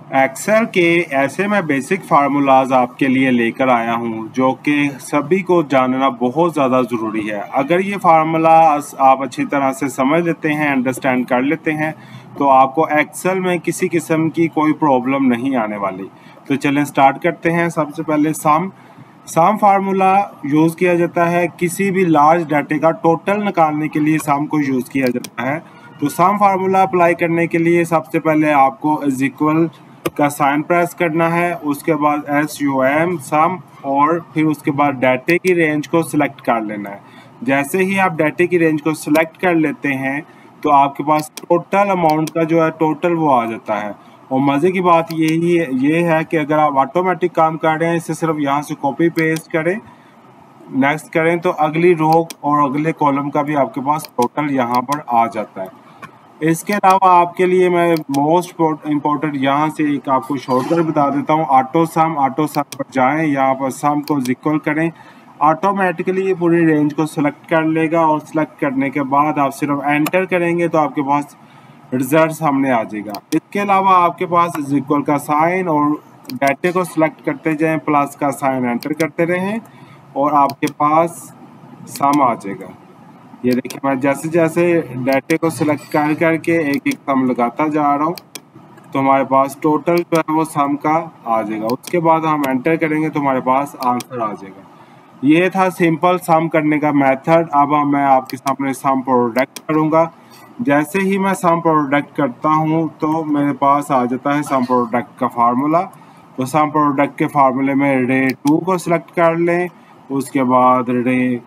Excel के ऐसे मैं बेसिक फार्मूलाज आपके लिए लेकर आया हूँ जो कि सभी को जानना बहुत ज़्यादा ज़रूरी है। अगर ये फार्मूला आप अच्छी तरह से समझ लेते हैं, अंडरस्टैंड कर लेते हैं, तो आपको एक्सेल में किसी किस्म की कोई प्रॉब्लम नहीं आने वाली। तो चलें स्टार्ट करते हैं। सबसे पहले सम फार्मूला यूज़ किया जाता है किसी भी लार्ज डाटे का टोटल निकालने के लिए। सम को यूज़ किया जाता है। तो सम फार्मूला अप्लाई करने के लिए सबसे पहले आपको इज इक्वल का साइन प्रेस करना है, उसके बाद SUM सम, और फिर उसके बाद डाटे की रेंज को सिलेक्ट कर लेना है। जैसे ही आप डाटे की रेंज को सिलेक्ट कर लेते हैं तो आपके पास टोटल अमाउंट का जो है टोटल वो आ जाता है। और मज़े की बात ये है कि अगर आप ऑटोमेटिक काम कर रहे हैं, इसे सिर्फ यहाँ से कॉपी पेस्ट करें, नेक्स्ट करें, तो अगली रो और अगले कॉलम का भी आपके पास टोटल यहाँ पर आ जाता है। इसके अलावा आपके लिए मैं मोस्ट इम्पोर्टेंट यहाँ से एक आपको शॉर्टकट बता देता हूँ। ऑटो सम पर जाएं, यहाँ पर सम को इक्वल करें, ऑटोमेटिकली ये पूरी रेंज को सिलेक्ट कर लेगा और सिलेक्ट करने के बाद आप सिर्फ एंटर करेंगे तो आपके पास रिजल्ट सामने आ जाएगा। इसके अलावा आपके पास इज इक्वल का साइन और डाटे को सिलेक्ट करते जाएं, प्लस का साइन एंटर करते रहें और आपके पास सम आ जाएगा। ये देखिए, मैं जैसे जैसे डाटे को सिलेक्ट कर करके एक एक सम लगाता जा रहा हूँ तो हमारे पास टोटल जो है वो सम का आ जाएगा। उसके बाद हम एंटर करेंगे तो हमारे पास आंसर आ जाएगा। ये था सिंपल सम करने का मेथड। अब मैं आपके सामने सम प्रोडक्ट करूँगा। जैसे ही मैं सम प्रोडक्ट करता हूँ तो मेरे पास आ जाता है सम प्रोडक्ट का फार्मूला। तो सम प्रोडक्ट के फार्मूले में रे 2 को सिलेक्ट कर लें, उसके बाद रे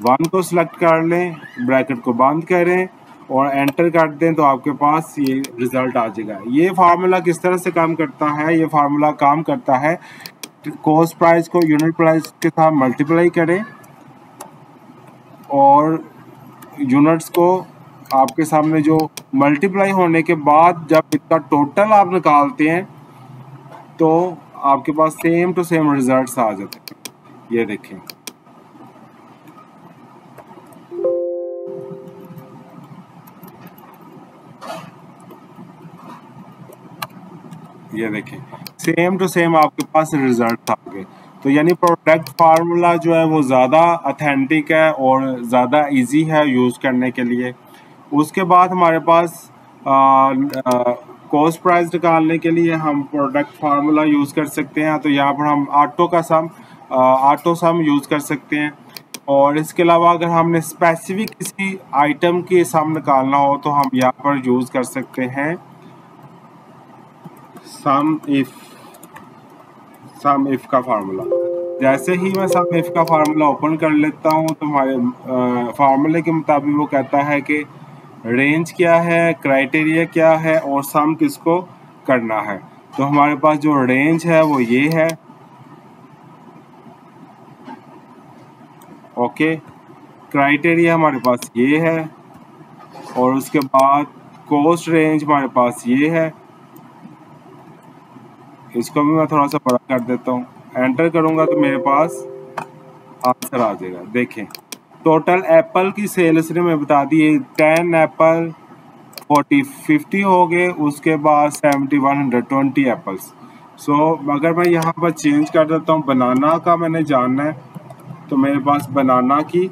1 को सिलेक्ट कर लें, ब्रैकेट को बंद करें और एंटर कर दें तो आपके पास ये रिजल्ट आ जाएगा। ये फार्मूला किस तरह से काम करता है? ये फार्मूला काम करता है, कॉस्ट प्राइस को यूनिट प्राइस के साथ मल्टीप्लाई करें और यूनिट्स को आपके सामने जो मल्टीप्लाई होने के बाद जब इसका टोटल आप निकालते हैं तो आपके पास सेम टू सेम रिजल्ट्स आ जाते हैं। ये देखें, ये देखें, सेम टू सेम आपके पास रिजल्ट आ गए। तो यानी प्रोडक्ट फार्मूला जो है वो ज़्यादा अथेंटिक है और ज़्यादा इजी है यूज़ करने के लिए। उसके बाद हमारे पास कॉस्ट प्राइस निकालने के लिए हम प्रोडक्ट फार्मूला यूज़ कर सकते हैं। तो यहाँ पर हम ऑटो सम यूज़ कर सकते हैं। और इसके अलावा अगर हमने स्पेसिफिक किसी आइटम के सम निकालना हो तो हम यहाँ पर यूज़ कर सकते हैं सम इफ का फार्मूला। जैसे ही मैं सम इफ का फार्मूला ओपन कर लेता हूँ तो हमारे फार्मूले के मुताबिक वो कहता है कि रेंज क्या है, क्राइटेरिया क्या है और सम किसको करना है। तो हमारे पास जो रेंज है वो ये है, ओके। क्राइटेरिया हमारे पास ये है और उसके बाद कॉस्ट रेंज हमारे पास ये है। इसको भी मैं थोड़ा सा बड़ा कर देता हूँ, एंटर करूँगा तो मेरे पास आंसर आ जाएगा। देखें, टोटल एप्पल की सेल इसने मैं बता दी है 10 एप्पल 50 हो गए, उसके बाद 70 120 एप्पल्स। सो अगर मैं यहाँ पर चेंज कर देता हूँ, बनाना का मैंने जानना है तो मेरे पास बनाना की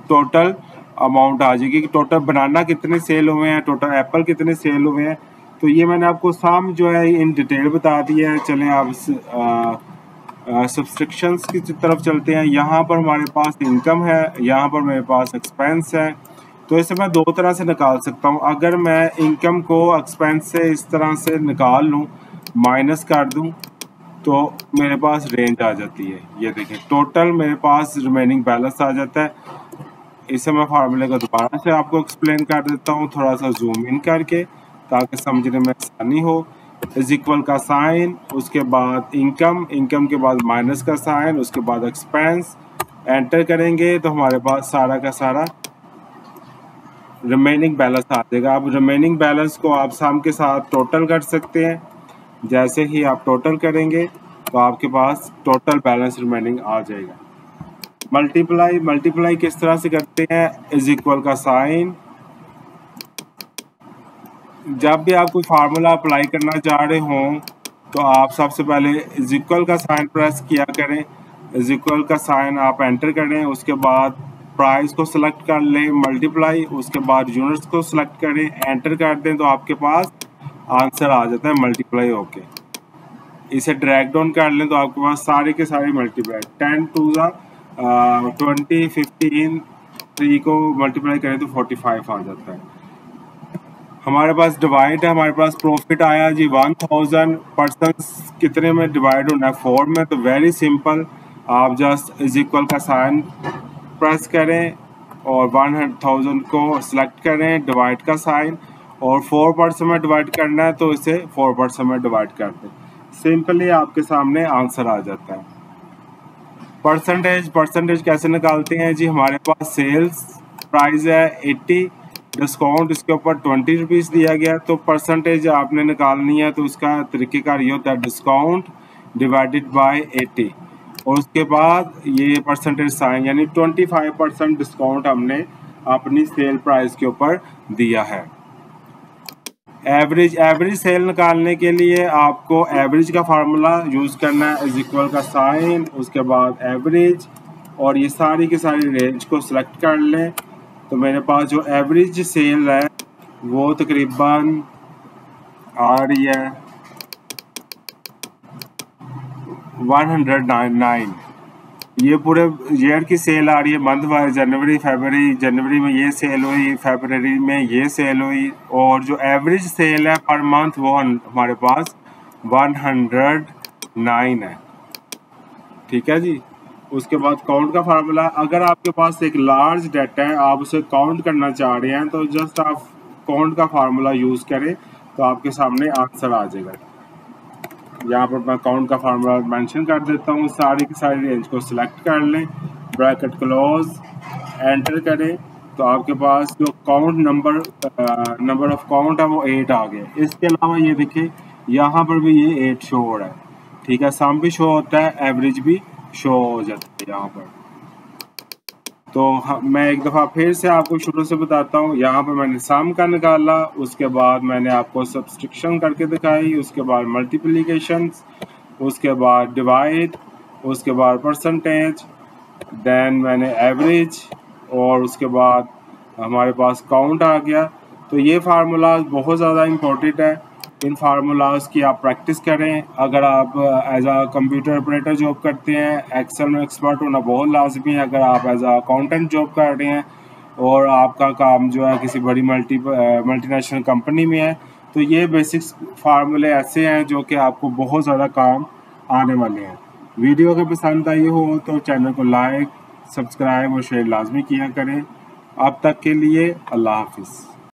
टोटल अमाउंट आ जाएगी कि टोटल बनाना कितने सेल हुए हैं, टोटल एप्पल कितने सेल हुए हैं। तो ये मैंने आपको सम जो है इन डिटेल बता दिया है। चलें आप सब्सक्रिप्शंस की तरफ चलते हैं। यहाँ पर हमारे पास इनकम है, यहाँ पर मेरे पास एक्सपेंस है। तो इसे मैं दो तरह से निकाल सकता हूँ। अगर मैं इनकम को एक्सपेंस से इस तरह से निकाल लूँ, माइनस कर दूँ, तो मेरे पास रेंज आ जाती है। ये देखें, टोटल मेरे पास रिमेनिंग बैलेंस आ जाता है। इसे मैं फार्मूले को दोबारा से आपको एक्सप्लेन कर देता हूँ, थोड़ा सा जूम इन करके, ताकि समझने में आसानी हो। इज इक्वल का साइन, उसके बाद इनकम के बाद माइनस का साइन, उसके बाद एक्सपेंस, एंटर करेंगे तो हमारे पास सारा का सारा रिमेनिंग बैलेंस आ जाएगा। अब रिमेनिंग बैलेंस को आप सम के साथ टोटल कर सकते हैं। जैसे ही आप टोटल करेंगे तो आपके पास टोटल बैलेंस रिमेनिंग आ जाएगा। मल्टीप्लाई किस तरह से करते हैं? इज इक्वल का साइन, जब भी आप कोई फार्मूला अप्लाई करना चाह रहे हों तो आप सबसे पहले इज इक्वल का साइन प्रेस किया करें, इज इक्वल का साइन आप एंटर करें, उसके बाद प्राइस को सिलेक्ट कर लें, मल्टीप्लाई, उसके बाद यूनिट्स को सिलेक्ट करें, एंटर कर दें तो आपके पास आंसर आ जाता है मल्टीप्लाई होके। इसे ड्रैग डाउन कर लें तो आपके पास सारे के सारे मल्टीप्लाई 10 टू 20 15 3 को मल्टीप्लाई करें तो 45 आ जाता है। हमारे पास डिवाइड है, हमारे पास प्रॉफिट आया जी 1000% कितने में डिवाइड होना है 4 में। तो वेरी सिंपल, आप जस्ट इज इक्वल का साइन प्रेस करें और 1000 को सिलेक्ट करें, डिवाइड का साइन, और 4% में डिवाइड करना है तो इसे 4% में डिवाइड कर दें। सिंपली आपके सामने आंसर आ जाता है। परसेंटेज कैसे निकालते हैं जी? हमारे पास सेल्स प्राइस है 80, डिस्काउंट इसके ऊपर 20 रुपीज़ दिया गया, तो परसेंटेज आपने निकालनी है तो उसका तरीक़ेकार ये होता है डिस्काउंट डिवाइडेड बाय 80, और उसके बाद ये परसेंटेज साइन, यानी 25% डिस्काउंट हमने अपनी सेल प्राइस के ऊपर दिया है। एवरेज सेल निकालने के लिए आपको एवरेज का फार्मूला यूज़ करना है, इज इक्वल का साइन, उसके बाद एवरेज, और ये सारी की सारी रेंज को सिलेक्ट कर लें। तो मेरे पास जो एवरेज सेल है वो तकरीबन आ रही है 109। ये पूरे ईयर की सेल आ रही है, मंथ वाइज जनवरी में ये सेल हुई, फरवरी में ये सेल हुई, और जो एवरेज सेल है पर मंथ वो हमारे पास 109 है। ठीक है जी। उसके बाद काउंट का फार्मूला, अगर आपके पास एक लार्ज डाटा है, आप उसे काउंट करना चाह रहे हैं तो जस्ट आप काउंट का फार्मूला यूज़ करें तो आपके सामने आंसर आ जाएगा। यहाँ पर मैं काउंट का फार्मूला मेंशन कर देता हूँ। सारी की सारी रेंज को सिलेक्ट कर लें, ब्रैकेट क्लोज, एंटर करें तो आपके पास जो काउंट नंबर ऑफ काउंट है वो 8 आ गया। इसके अलावा ये देखिए यहाँ पर भी ये 8 शो हो रहा है। ठीक है, सम भी शो होता है, एवरेज भी शो हो जाता है यहाँ पर। तो मैं एक दफ़ा फिर से आपको शुरू से बताता हूँ। यहाँ पर मैंने सम का निकाला, उसके बाद मैंने आपको सब्सट्रैक्शन करके दिखाई, उसके बाद मल्टीप्लिकेशन, उसके बाद डिवाइड, उसके बाद परसेंटेज, देन मैंने एवरेज, और उसके बाद हमारे पास काउंट आ गया। तो ये फार्मूला बहुत ज़्यादा इम्पोर्टेंट है, इन फार्मूलाज की आप प्रैक्टिस करें। अगर आप एज आ कंप्यूटर ऑपरेटर जॉब करते हैं, एक्सेल में एक्सपर्ट होना बहुत लाजमी है। अगर आप एज आ अकाउंटेंट जॉब कर रहे हैं और आपका काम जो है किसी बड़ी मल्टीनेशनल कंपनी में है, तो ये बेसिक्स फार्मूले ऐसे हैं जो कि आपको बहुत ज़्यादा काम आने वाले हैं। वीडियो अगर पसंद आई हो तो चैनल को लाइक, सब्सक्राइब और शेयर लाजमी किया करें। अब तक के लिए अल्लाह हाफिज़।